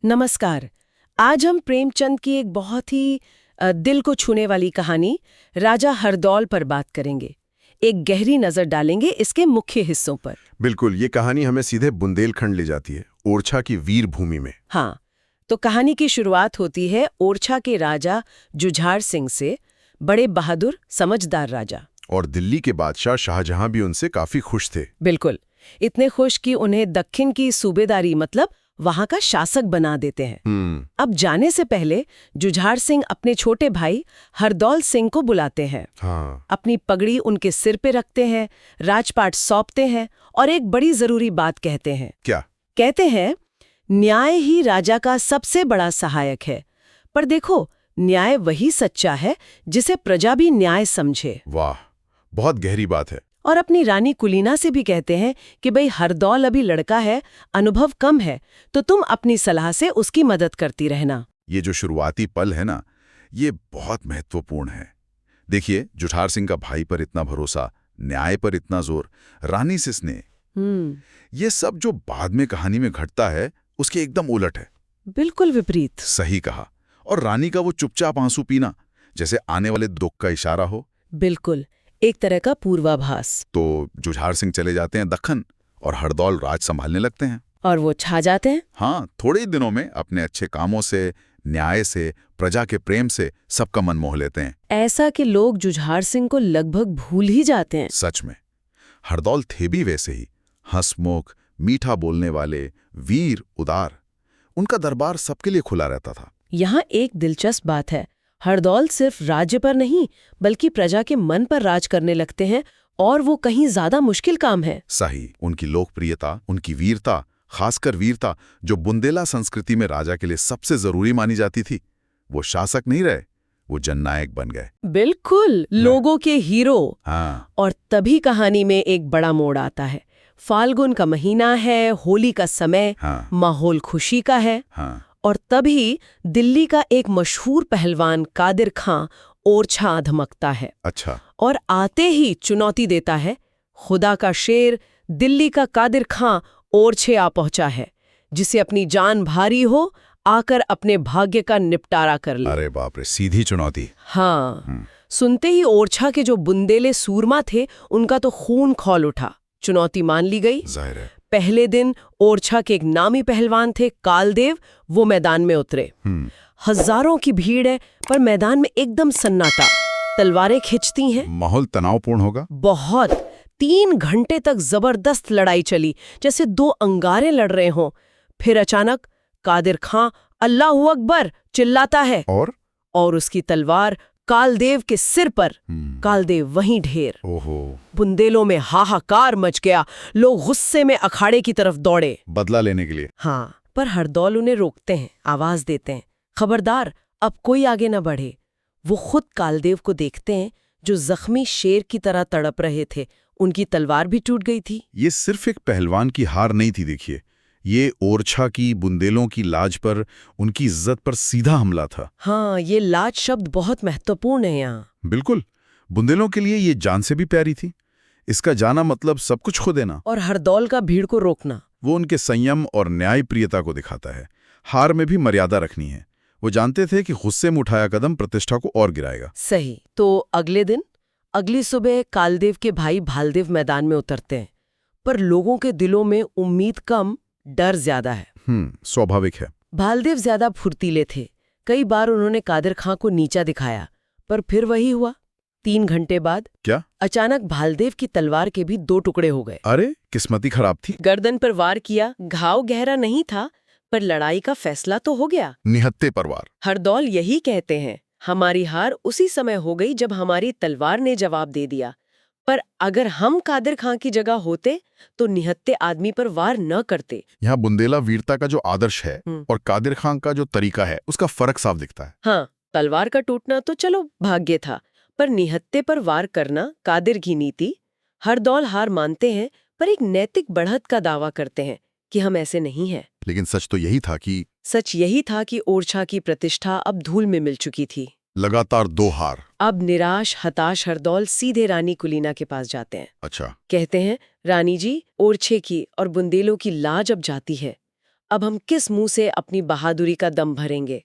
नमस्कार। आज हम प्रेमचंद की एक बहुत ही दिल को छूने वाली कहानी राजा हरदौल पर बात करेंगे। एक गहरी नजर डालेंगे इसके मुख्य हिस्सों पर। बिल्कुल, ये कहानी हमें सीधे बुंदेलखंड ले जाती है, ओरछा की वीर भूमि में। हाँ, तो कहानी की शुरुआत होती है ओरछा के राजा जुझार सिंह से, बड़े बहादुर समझदार राजा। और दिल्ली के बादशाह शाहजहां भी उनसे काफी खुश थे। बिल्कुल, इतने खुश कि उन्हें दक्षिण की सूबेदारी मतलब वहां का शासक बना देते हैं। अब जाने से पहले जुझार सिंह अपने छोटे भाई हरदौल सिंह को बुलाते हैं। हाँ। अपनी पगड़ी उनके सिर पे रखते हैं, राजपाट सौंपते हैं और एक बड़ी जरूरी बात कहते हैं। क्या? कहते हैं, न्याय ही राजा का सबसे बड़ा सहायक है। पर देखो, न्याय वही सच्चा है जिसे प्रजा भी न्याय समझे। वाह, बहुत गहरी बात है। और अपनी रानी कुलीना से भी कहते हैं कि भाई हरदौल अभी लड़का है, अनुभव कम है, तो तुम अपनी सलाह से उसकी मदद करती रहना। ये जो शुरुआती पल है ना, ये बहुत महत्वपूर्ण है। देखिए, जुझार सिंह का भाई पर इतना भरोसा, न्याय पर इतना जोर, रानी से स्नेह, ये सब जो बाद में कहानी में घटता है उसके एकदम उलट है। बिल्कुल विपरीत। सही कहा। और रानी का वो चुपचाप आंसू पीना, जैसे आने वाले दुख का इशारा हो। बिल्कुल, एक तरह का पूर्वाभास। तो जुझार सिंह चले जाते हैं दक्खन और हरदौल राज संभालने लगते हैं। और वो छा जाते हैं। हाँ, थोड़े ही दिनों में अपने अच्छे कामों से, न्याय से, प्रजा के प्रेम से सबका मन मोह लेते हैं। ऐसा कि लोग जुझार सिंह को लगभग भूल ही जाते हैं। सच में, हरदौल थे भी वैसे ही, हंसमुख, मीठा बोलने वाले, वीर, उदार। उनका दरबार सबके लिए खुला रहता था। यहाँ एक दिलचस्प बात है, हरदौल सिर्फ राज्य पर नहीं बल्कि प्रजा के मन पर राज करने लगते हैं, और वो कहीं ज्यादा मुश्किल काम है। सही। उनकी लोकप्रियता, उनकी वीरता, खासकर वीरता जो बुंदेला संस्कृति में राजा के लिए सबसे जरूरी मानी जाती थी, वो शासक नहीं रहे, वो जननायक बन गए। बिल्कुल, लोगों के हीरो। हाँ। और तभी कहानी में एक बड़ा मोड़ आता है। फाल्गुन का महीना है, होली का समय। हाँ। माहौल खुशी का है। हाँ। और तभी दिल्ली का एक मशहूर पहलवान कादिर खां ओरछा धमकता है। अच्छा। और आते ही चुनौती देता है। खुदा का शेर दिल्ली का कादिर खां ओरछे आ पहुंचा है, जिसे अपनी जान भारी हो आकर अपने भाग्य का निपटारा कर ले। अरे बाप रे, सीधी चुनौती। हाँ। सुनते ही ओरछा के जो बुंदेले सूरमा थे, उनका तो खून खौल उठा। चुनौती मान ली गई। जाहिर है। पहले दिन ओरछा के एक नामी पहलवान थे कालदेव, वो मैदान में उतरे। हजारों की भीड़ है, पर मैदान में एकदम सन्नाटा। तलवारें खिंचती हैं। माहौल तनावपूर्ण होगा। बहुत। 3 घंटे तक जबरदस्त लड़ाई चली, जैसे 2 अंगारे लड़ रहे हों। फिर अचानक कादिर खां अल्लाहू अकबर चिल्लाता है, और उसकी तलवार कालदेव के सिर पर। कालदेव वहीं ढेर। ओहो। बुंदेलों में हाहाकार मच गया। लोग गुस्से में अखाड़े की तरफ दौड़े, बदला लेने के लिए। हाँ, पर हरदौल उन्हें रोकते हैं, आवाज देते हैं, खबरदार, अब कोई आगे न बढ़े। वो खुद कालदेव को देखते हैं, जो जख्मी शेर की तरह तड़प रहे थे। उनकी तलवार भी टूट गई थी। ये सिर्फ एक पहलवान की हार नहीं थी। देखिए, ये ओरछा की, बुंदेलों की लाज पर, उनकी इज्जत पर सीधा हमला था। हाँ, ये लाज शब्द बहुत महत्वपूर्ण है यहाँ। बिल्कुल, बुंदेलों के लिए ये जान से भी प्यारी थी। इसका जाना मतलब सब कुछ खो देना। और हरदौल का भीड़ को रोकना। वो उनके संयम और न्यायप्रियता को दिखाता है। हार में भी मर्यादा रखनी है। वो जानते थे कि गुस्से में उठाया कदम प्रतिष्ठा को और गिराएगा। सही। तो अगले दिन, अगली सुबह कालदेव के भाई भालदेव मैदान में उतरते हैं, पर लोगों के दिलों में उम्मीद कम, डर ज्यादा है। स्वाभाविक है। भालदेव ज्यादा फुर्तीले थे। कई बार उन्होंने कादिर खां को नीचा दिखाया, पर फिर वही हुआ। 3 घंटे बाद क्या? अचानक भालदेव की तलवार के भी 2 टुकड़े हो गए। अरे, किस्मती खराब थी। गर्दन पर वार किया। घाव गहरा नहीं था, पर लड़ाई का फैसला तो हो गया। निहत्ते पर वार। हरदौल यही कहते हैं, हमारी हार उसी समय हो गई जब हमारी तलवार ने जवाब दे दिया। पर अगर हम कादिर खां की जगह होते तो निहत्ते आदमी पर वार न करते। यहाँ बुंदेला वीरता का जो आदर्श है और कादिर खां का जो तरीका है, उसका फर्क साफ दिखता है। हाँ, तलवार का टूटना तो चलो भाग्य था, पर निहत्ते पर वार करना कादिर की नीति। हरदौल हार मानते हैं, पर एक नैतिक बढ़त का दावा करते हैं कि हम ऐसे नहीं हैं। लेकिन सच यही था कि ओरछा की प्रतिष्ठा अब धूल में मिल चुकी थी। लगातार 2 हार। अब निराश हताश हरदौल सीधे रानी कुलीना के पास जाते हैं। अच्छा। कहते हैं, रानी जी, ओरछे की और बुंदेलों की लाज अब जाती है। अब हम किस मुंह से अपनी बहादुरी का दम भरेंगे।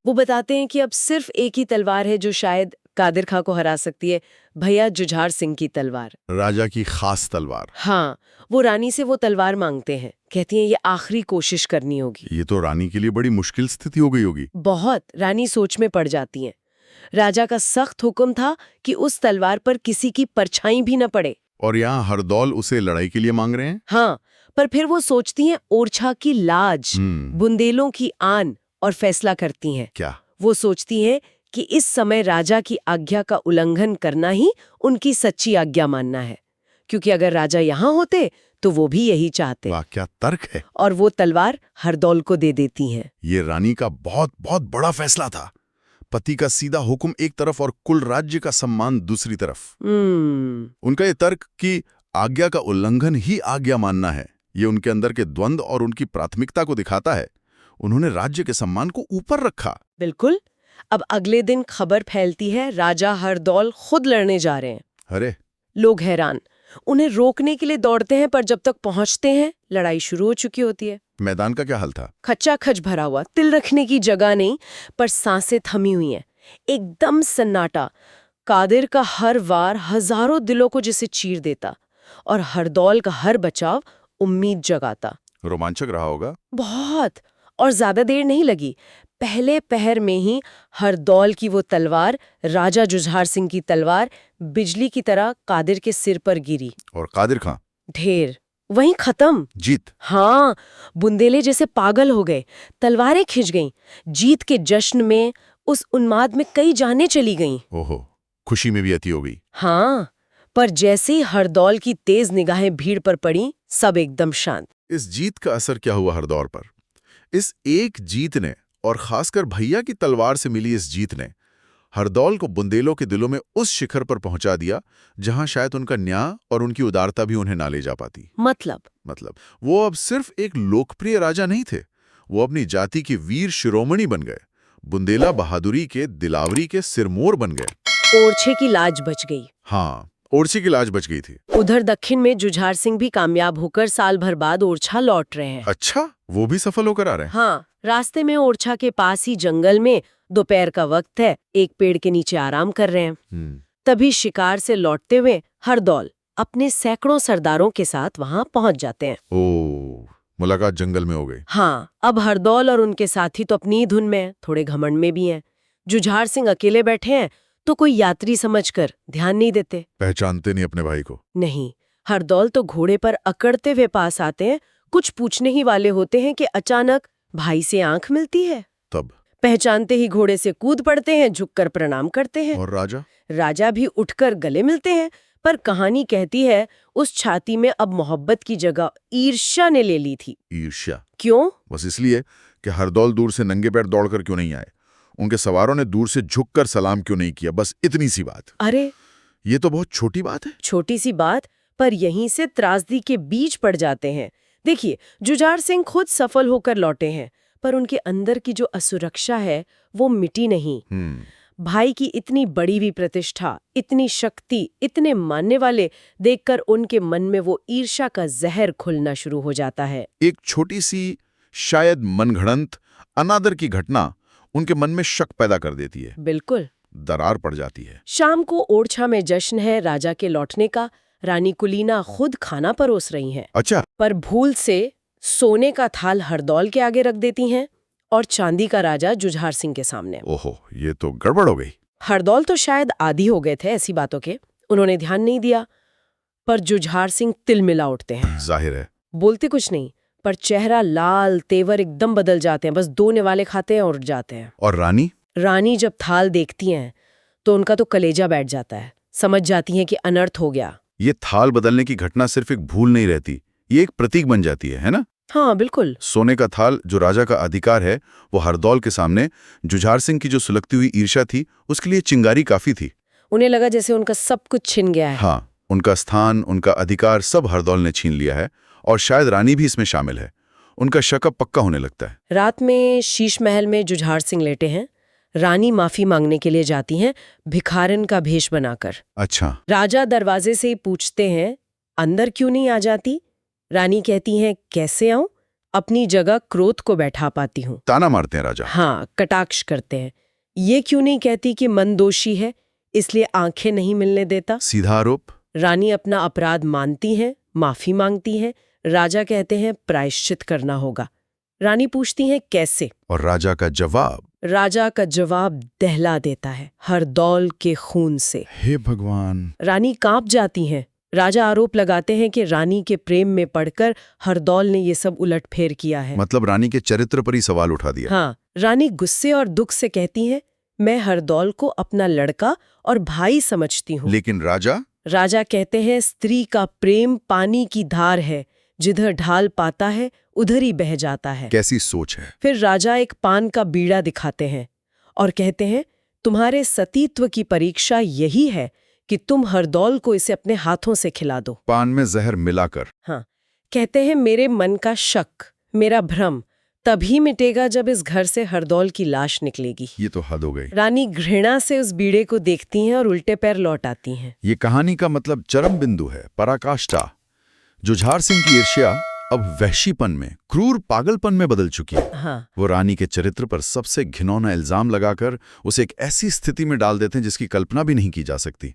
वो बताते हैं कि अब सिर्फ एक ही तलवार है जो शायद कादिर खां को हरा सकती है, भैया जुझार सिंह की तलवार, राजा की खास तलवार। हाँ, वो रानी से वो तलवार मांगते हैं, कहती हैं ये आखिरी कोशिश करनी होगी। ये तो रानी के लिए बड़ी मुश्किल स्थिति हो गई होगी। बहुत। रानी सोच में पड़ जाती हैं। राजा का सख्त हुक्म था कि उस तलवार पर किसी की परछाई भी न पड़े। और यहाँ हरदौल उसे लड़ाई के लिए मांग रहे हैं। हाँ, पर फिर वो सोचती हैं ओरछा की लाज, बुंदेलों की आन, और फैसला करती हैं। क्या? वो सोचती हैं कि इस समय राजा की आज्ञा का उल्लंघन करना ही उनकी सच्ची आज्ञा मानना है, क्योंकि अगर राजा यहाँ होते तो वो भी यही चाहते। वाह, क्या तर्क है। और वो तलवार हरदौल को दे देती हैं। ये रानी का बहुत बहुत बड़ा फैसला था। पति का सीधा हुक्म एक तरफ और कुल राज्य का सम्मान दूसरी तरफ। उनका ये तर्क कि आज्ञा का उल्लंघन ही आज्ञा मानना है, ये उनके अंदर के द्वंद्व और उनकी प्राथमिकता को दिखाता है। उन्होंने राज्य के सम्मान को ऊपर रखा। बिल्कुल। अब अगले दिन खबर फैलती है राजा हरदौल खुद लड़ने जा रहे हैं। अरे! लोग हैरान, उन्हें रोकने के लिए दौड़ते हैं, पर जब तक पहुंचते हैं लड़ाई शुरू हो चुकी होती है। मैदान का क्या हाल था? खचाखच भरा हुआ, तिल रखने की जगह नहीं, पर सांसें थमी हुई हैं, एकदम सन्नाटा। कादिर का हर वार हजारों दिलों को जिसे चीर देता, और हरदौल का हर बचाव उम्मीद जगाता। रोमांचक रहा होगा। बहुत। और ज्यादा देर नहीं लगी, पहले पहर में ही हरदौल की वो तलवार, राजा जुझार सिंह की तलवार, बिजली की तरह कादिर के सिर पर गिरी। और कादिर खां? ढेर। वहीं खत्म। जीत? हाँ, बुंदेले जैसे पागल हो गए, तलवारें खिंच गईं। जीत के जश्न में, उस उन्माद में कई जानें चली गईं। ओहो, खुशी में भी अति हो गई। हाँ, पर जैसे ही हरदौल की तेज निगाहें भीड़ पर पड़ी, सब एकदम शांत। इस जीत का असर क्या हुआ हरदौल पर? इस एक जीत ने, और खासकर भैया की तलवार से मिली इस जीत ने, हरदौल को बुंदेलों के दिलों में उस शिखर पर पहुंचा दिया जहां शायद उनका न्याय और उनकी उदारता भी उन्हें ना ले जा पाती। मतलब वो अब सिर्फ एक लोकप्रिय राजा नहीं थे, वो अपनी जाति के वीर शिरोमणि बन गए, बुंदेला बहादुरी के, दिलावरी के सिरमौर बन गए। ओरछे की लाज बच गई। हाँ, ओरछे की लाज बच गई थी। उधर दक्षिण में जुझार सिंह भी कामयाब होकर साल भर बाद ओरछा लौट रहे हैं। अच्छा, वो भी सफल होकर आ रहे हैं? हाँ, रास्ते में ओरछा के पास ही जंगल में दोपहर का वक्त है, एक पेड़ के नीचे आराम कर रहे हैं। तभी शिकार से लौटते हुए हरदौल अपने सैकड़ों सरदारों के साथ वहां पहुंच जाते हैं। ओह, मुलाकात जंगल में हो गई। हाँ, अब हरदौल और उनके साथी तो अपनी धुन में, थोड़े घमंड में भी हैं। जुझार सिंह अकेले बैठे हैं तो कोई यात्री समझकर ध्यान नहीं देते। पहचानते नहीं अपने भाई को? नहीं। हरदौल तो घोड़े पर अकड़ते हुए पास आते हैं, कुछ पूछने ही वाले होते हैं कि अचानक भाई से आंख मिलती है। तब पहचानते ही घोड़े से कूद पड़ते हैं, झुककर प्रणाम करते हैं। और राजा? राजा भी उठकर गले मिलते हैं, पर कहानी कहती है उस छाती में अब मोहब्बत की जगह ईर्ष्या ने ले ली थी। ईर्ष्या? क्यों? बस इसलिए कि हरदौल दूर से नंगे पैर दौड़कर क्यों नहीं आए, उनके सवारों ने दूर से झुककर सलाम क्यों नहीं किया, बस इतनी सी बात। अरे, ये तो बहुत छोटी बात है। छोटी सी बात, पर यहीं से त्रासदी के बीज पड़ जाते हैं। देखिए, जुझार सिंह खुद सफल होकर लौटे हैं, पर उनके अंदर की जो असुरक्षा है वो मिटी नहीं। भाई की इतनी बड़ी भी प्रतिष्ठा, इतनी शक्ति, इतने मानने वाले देखकर उनके मन में वो ईर्ष्या का जहर खुलना शुरू हो जाता है। एक छोटी सी, शायद मनगढ़ंत, अनादर की घटना उनके मन में शक पैदा कर देती है। बिल्कुल। दरार पड़ जाती है। शाम को ओरछा में जश्न है राजा के लौटने का। रानी कुलीना खुद खाना परोस रही हैं। अच्छा। पर भूल से सोने का थाल हरदौल के आगे रख देती हैं और चांदी का राजा जुझार सिंह के सामने। ओहो, ये तो गड़बड़ हो गई। हरदौल तो शायद आदी हो गए थे ऐसी बातों के, उन्होंने ध्यान नहीं दिया, पर जुझार सिंह तिलमिला उठते हैं। जाहिर है। बोलते कुछ नहीं, पर चेहरा लाल, तेवर एकदम बदल जाते हैं, बस 2 निवाले खाते हैं और उठ जाते हैं। और रानी? रानी जब थाल देखती हैं तो उनका तो कलेजा बैठ जाता है, समझ जाती हैं कि अनर्थ हो गया। ये थाल बदलने की घटना सिर्फ एक भूल नहीं रहती, ये एक प्रतीक बन जाती है ना? हाँ, बिल्कुल। सोने का थाल जो राजा का अधिकार है, वो हरदौल के सामने जुझार सिंह की जो सुलगती हुई ईर्ष्या थी, उसके लिए चिंगारी काफी थी। उन्हें लगा जैसे उनका सब कुछ छिन गया है। हाँ, उनका स्थान, उनका अधिकार सब हरदौल ने छीन लिया है, और शायद रानी भी इसमें शामिल है। उनका शक अब पक्का होने लगता है। रात में शीश महल में जुझार सिंह लेटे हैं। रानी माफी मांगने के लिए जाती हैं, भिखारिन का भेष बनाकर। अच्छा। राजा दरवाजे से ही पूछते हैं, अंदर क्यों नहीं आ जाती? रानी कहती हैं, कैसे आऊं? अपनी जगह क्रोध को बैठा पाती हूँ। ताना मारते हैं राजा। हाँ, कटाक्ष करते हैं। ये क्यों नहीं कहती कि मन दोषी है इसलिए आंखें नहीं मिलने देता? सीधा आरोप। रानी अपना अपराध मानती हैं, माफी मांगती हैं। राजा कहते हैं प्रायश्चित करना होगा। रानी पूछती हैं कैसे, और राजा का जवाब दहला देता है, हरदौल के खून से। हे भगवान। रानी कांप जाती हैं। राजा आरोप लगाते हैं कि रानी के प्रेम में पड़कर हरदौल ने ये सब उलटफेर किया है। मतलब रानी के चरित्र पर ही सवाल उठा दिया। हाँ, रानी गुस्से और दुख से कहती है, मैं हरदौल को अपना लड़का और भाई समझती हूँ। लेकिन राजा कहते हैं स्त्री का प्रेम पानी की धार है, जिधर ढाल पाता है उधर ही बह जाता है। कैसी सोच है। फिर राजा एक पान का बीड़ा दिखाते हैं और कहते हैं तुम्हारे सतीत्व की परीक्षा यही है कि तुम हरदौल को इसे अपने हाथों से खिला दो। पान में जहर मिलाकर। हाँ, कहते हैं मेरे मन का शक, मेरा भ्रम तभी मिटेगा जब इस घर से हरदौल की लाश निकलेगी। ये तो हद हो गई। रानी घृणा से उस बीड़े को देखती हैं और उल्टे पैर लौट आती हैं। ये कहानी का मतलब चरम बिंदु है, पराकाष्ठा। जुझार सिंह की ईर्ष्या अब वहशीपन में, क्रूर पागलपन में बदल चुकी है। हाँ। वो रानी के चरित्र पर सबसे घिनौना इल्जाम लगाकर उसे एक ऐसी स्थिति में डाल देते हैं जिसकी कल्पना भी नहीं की जा सकती।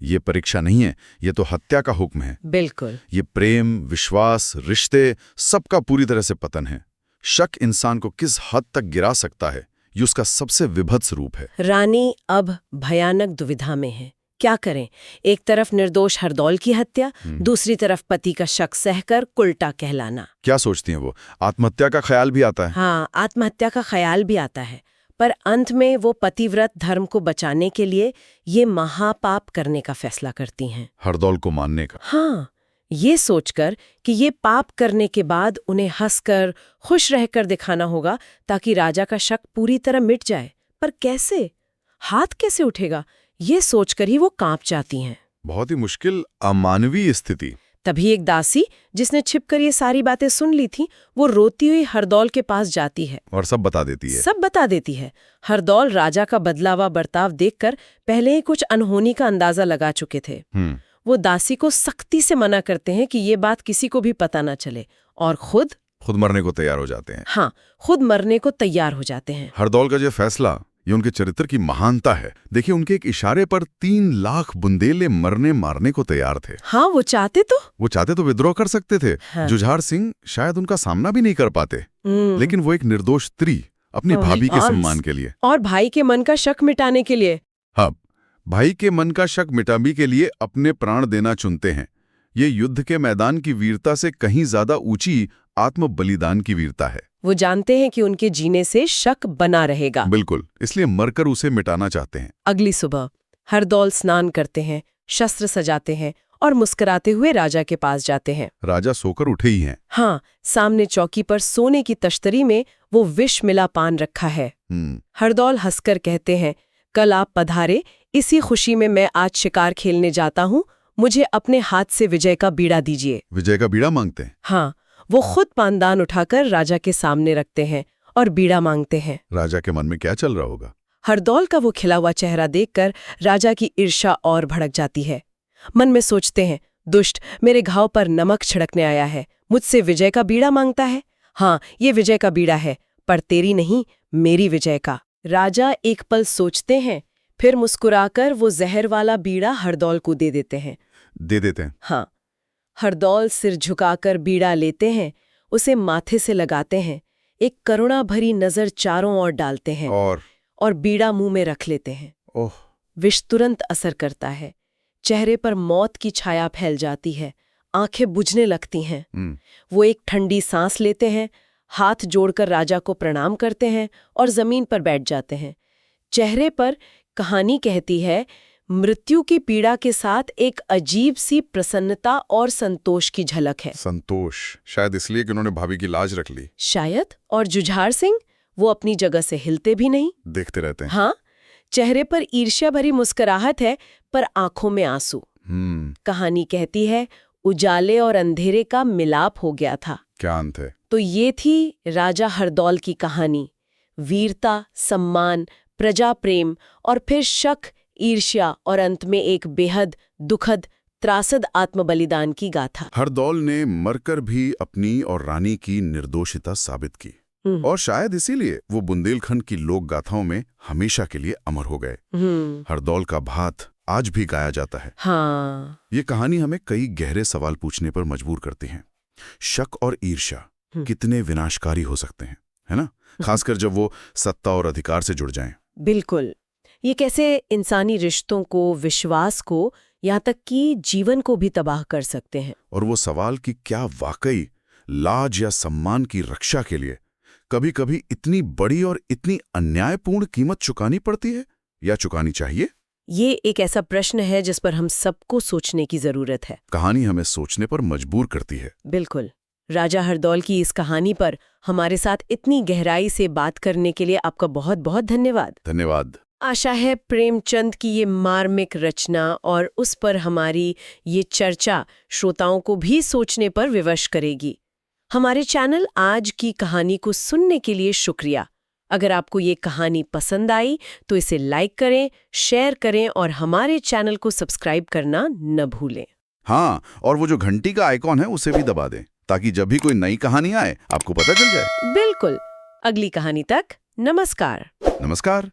ये परीक्षा नहीं है, ये तो हत्या का हुक्म है। बिल्कुल। ये प्रेम, विश्वास, रिश्ते सबका पूरी तरह से पतन है। शक इंसान को किस हद तक गिरा सकता है, ये उसका सबसे विभत्स रूप है। रानी अब भयानक दुविधा में है। क्या करें? एक तरफ निर्दोष हरदौल की हत्या, दूसरी तरफ पति का शक सहकर कुल्टा कहलाना। क्या सोचती हैं वो? आत्महत्या का ख्याल भी आता है। हाँ, आत्महत्या का ख्याल भी आता है, पर अंत में वो पतिव्रत धर्म को बचाने के लिए ये महापाप करने का फैसला करती हैं। हरदौल को मानने का। हाँ, ये सोचकर कि ये पाप करने के बाद उन्हें हंसकर खुश रहकर दिखाना होगा ताकि राजा का शक पूरी तरह मिट जाए। पर कैसे? हाथ कैसे उठेगा? ये सोचकर ही वो कांप जाती हैं। बहुत ही मुश्किल, अमानवीय स्थिति। तभी एक दासी जिसने छिपकर ये सारी बातें सुन ली थी, वो रोती हुई हरदौल के पास जाती है और सब बता देती है। हरदौल राजा का बदलावा बर्ताव देखकर पहले ही कुछ अनहोनी का अंदाजा लगा चुके थे। वो दासी को सख्ती से मना करते हैं कि ये बात किसी को भी पता न चले, और खुद मरने को तैयार हो जाते हैं। हाँ, खुद मरने को तैयार हो जाते हैं। हरदौल का ये फैसला, ये उनके चरित्र की महानता है। देखिए, उनके एक इशारे पर 3 लाख बुंदेले मरने मारने को तैयार थे। हाँ, वो चाहते तो विद्रोह कर सकते थे। हाँ। जुझार सिंह शायद उनका सामना भी नहीं कर पाते, लेकिन वो एक निर्दोष स्त्री अपनी भाभी के सम्मान के लिए और भाई के मन का शक मिटाने के लिए, हाँ, भाई के मन का शक मिटाने के लिए अपने प्राण देना चुनते हैं। ये युद्ध के मैदान की वीरता से कहीं ज्यादा ऊंची आत्म बलिदान की वीरता है। वो जानते हैं कि उनके जीने से शक बना रहेगा। बिल्कुल, इसलिए मरकर उसे मिटाना चाहते हैं। अगली सुबह हरदौल स्नान करते हैं, शस्त्र सजाते हैं और मुस्कुराते हुए राजा के पास जाते हैं। राजा सोकर उठे ही हैं। हाँ, सामने चौकी पर सोने की तश्तरी में वो विष मिला पान रखा है। हरदौल हंसकर कहते हैं, कल आप पधारे, इसी खुशी में मैं आज शिकार खेलने जाता हूँ। मुझे अपने हाथ से विजय का बीड़ा दीजिए। विजय का बीड़ा मांगते हैं? हाँ, वो खुद पानदान उठाकर राजा के सामने रखते हैं और बीड़ा मांगते हैं। राजा के मन में क्या चल रहा होगा? हरदौल का वो खिला हुआ चेहरा देखकर राजा की ईर्ष्या और भड़क जाती है। मन में सोचते हैं, दुष्ट मेरे घाव पर नमक छिड़कने आया है, मुझसे विजय का बीड़ा मांगता है। हाँ, ये विजय का बीड़ा है, पर तेरी नहीं, मेरी विजय का। राजा एक पल सोचते हैं, फिर मुस्कुराकर वो जहर वाला बीड़ा हरदौल को दे देते हैं। हाँ, हरदौल सिर झुकाकर बीड़ा लेते हैं, उसे माथे से लगाते हैं, एक करुणा भरी नजर चारों ओर डालते हैं और बीड़ा मुंह में रख लेते हैं। ओह! विष तुरंत असर करता है, चेहरे पर मौत की छाया फैल जाती है, आंखें बुझने लगती हैं। वो एक ठंडी सांस लेते हैं, हाथ जोड़कर राजा को प्रणाम करते हैं और जमीन पर बैठ जाते हैं। चेहरे पर, कहानी कहती है, मृत्यु की पीड़ा के साथ एक अजीब सी प्रसन्नता और संतोष की झलक है। संतोष, शायद इसलिए कि उन्होंने भाभी की लाज रख ली। शायद। और जुझार सिंह, वो अपनी जगह से हिलते भी नहीं, देखते रहते हैं। हाँ, चेहरे पर ईर्ष्या भरी मुस्कुराहट है, पर आंखों में आंसू। कहानी कहती है, उजाले और अंधेरे का मिलाप हो गया था। क्या अंत है? तो ये थी राजा हरदौल की कहानी। वीरता, सम्मान, प्रजा प्रेम और फिर शक, ईर्ष्या और अंत में एक बेहद दुखद त्रासद आत्मबलिदान की गाथा। हरदौल ने मरकर भी अपनी और रानी की निर्दोषिता साबित की और शायद इसीलिए वो बुंदेलखंड की लोक गाथाओं में हमेशा के लिए अमर हो गए। हरदौल का भात आज भी गाया जाता है। हाँ। ये कहानी हमें कई गहरे सवाल पूछने पर मजबूर करती है। शक और ईर्ष्या कितने विनाशकारी हो सकते हैं, है ना? खासकर जब वो सत्ता और अधिकार से जुड़ जाएं। बिल्कुल। ये कैसे इंसानी रिश्तों को, विश्वास को, यहाँ तक कि जीवन को भी तबाह कर सकते हैं। और वो सवाल कि क्या वाकई लाज या सम्मान की रक्षा के लिए कभी कभी इतनी बड़ी और इतनी अन्यायपूर्ण कीमत चुकानी पड़ती है या चुकानी चाहिए? ये एक ऐसा प्रश्न है जिस पर हम सबको सोचने की जरूरत है। कहानी हमें सोचने पर मजबूर करती है। बिल्कुल। राजा हरदौल की इस कहानी पर हमारे साथ इतनी गहराई से बात करने के लिए आपका बहुत बहुत धन्यवाद। धन्यवाद। आशा है प्रेमचंद की ये मार्मिक रचना और उस पर हमारी ये चर्चा श्रोताओं को भी सोचने पर विवश करेगी। हमारे चैनल आज की कहानी को सुनने के लिए शुक्रिया। अगर आपको ये कहानी पसंद आई तो इसे लाइक करें, शेयर करें और हमारे चैनल को सब्सक्राइब करना न भूलें। हाँ, और वो जो घंटी का आइकॉन है उसे भी दबा दें ताकि जब भी कोई नई कहानी आए आपको पता चल जाए। बिल्कुल। अगली कहानी तक नमस्कार। नमस्कार।